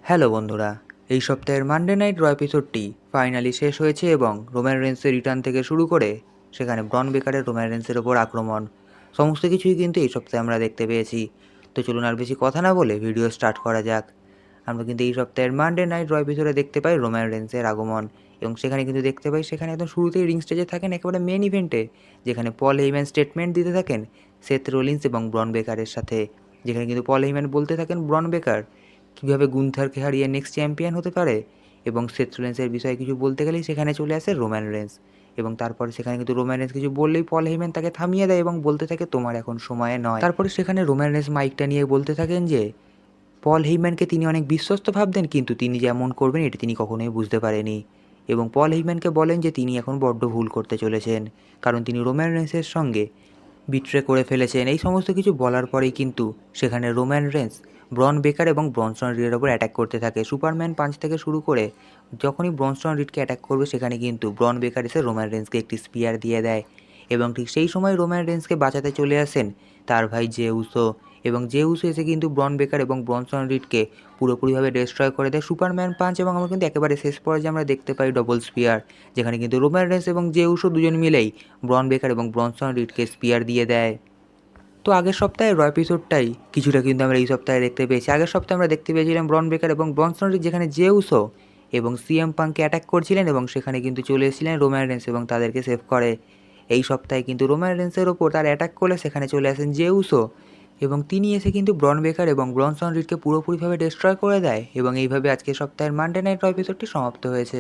Hello বন্ধুরা, এই সপ্তাহের মানডে নাইট র এপিসোডটি ফাইনালি শেষ হয়েছে এবং রোমান রেন্সের রিটার্ন থেকে শুরু করে সেখানে ব্রন বেকারের রোমান রেন্সের ওপর আক্রমণ সমস্ত কিছুই কিন্তু এই সপ্তাহে আমরা দেখতে পেয়েছি। তো চলুন আর বেশি কথা না বলে ভিডিও স্টার্ট করা যাক। আমরা কিন্তু এই সপ্তাহের মানডে নাইট র এপিসোডে দেখতে পাই রোমান রেন্সের আগমন এবং সেখানে কিন্তু দেখতে পাই সেখানে একদম শুরুতেই রিং স্টেজে থাকেন একেবারে মেন ইভেন্টে, যেখানে পল হেইম্যান স্টেটমেন্ট দিতে থাকেন সেথ রোলিন্স এবং ব্রন বেকারের সাথে, যেখানে কিন্তু পল হেইম্যান বলতে থাকেন ব্রন বেকার কীভাবে গুন্থারকে হারিয়ে নেক্সট চ্যাম্পিয়ন হতে পারে এবং সেথ রোলিন্সের বিষয়ে কিছু বলতে গেলেই সেখানে চলে আসে রোমান রেন্স এবং তারপরে সেখানে কিন্তু রোমান রেন্স কিছু বললেই পল হেইম্যান তাকে থামিয়ে দেয় এবং বলতে থাকে তোমার এখন সময় নয়। তারপরে সেখানে রোমান রেন্স মাইকটা নিয়ে বলতে থাকেন যে পল হেইম্যানকে তিনি অনেক বিশ্বস্ত ভাবতেন, কিন্তু তিনি যেমন করবেন এটি তিনি কখনোই বুঝতে পারেনি এবং পল হেইম্যানকে বলেন যে তিনি এখন বড্ড ভুল করতে চলেছেন, কারণ তিনি রোমান রেন্সের সঙ্গে বিট্রে করে ফেলেছেন। এই সমস্ত কিছু বলার পরেই কিন্তু সেখানে রোমান রেন্স ব্রন বেকার এবং ব্রনসন রিডের ওপর অ্যাটাক করতে থাকে। সুপারম্যান পাঞ্চ থেকে শুরু করে যখনই ব্রনসন রিডকে অ্যাটাক করবে সেখানে কিন্তু ব্রন বেকার এসে রোমান রেন্সকে একটি স্পিয়ার দিয়ে দেয় এবং ঠিক সেই সময় রোমান রেন্সকে বাঁচাতে চলে আসেন তার ভাই জে উসো এবং জে উসো এসে কিন্তু ব্রন বেকার এবং ব্রনসন রিডকে পুরোপুরিভাবে ডিস্ট্রয় করে দেয় সুপারম্যান পাঞ্চ এবং আমরা কিন্তু একেবারে শেষ পর্যায়ে আমরা দেখতে পাই ডবল স্পিয়ার, যেখানে কিন্তু রোমান রেন্স এবং জে উসো দুজন মিলেই ব্রন বেকার এবং ব্রনসন রিডকে স্পিয়ার দিয়ে দেয়। তো আগের সপ্তাহে র এপিসোডটাই কিছুটা কিন্তু আমরা এই সপ্তাহে দেখতে পেয়েছি। আগের সপ্তাহে আমরা দেখতে পেয়েছিলাম ব্রন বেকার এবং ব্রনসন রিড যেখানে জে উসো এবং সিএম পাঙ্ককে অ্যাটাক করছিলেন এবং সেখানে কিন্তু চলে এসেছিলেন রোমান রেন্স এবং তাদেরকে সেভ করে। এই সপ্তাহে কিন্তু রোমান রেন্সের ওপর তার অ্যাটাক করলে সেখানে চলে আসেন জে উসো এবং তিনি এসে কিন্তু ব্রন বেকার এবং ব্রনসন রিডকে পুরোপুরিভাবে ডিস্ট্রয় করে দেয় এবং এইভাবে আজকে সপ্তাহের মানডে নাইট র এপিসোডটি সমাপ্ত হয়েছে।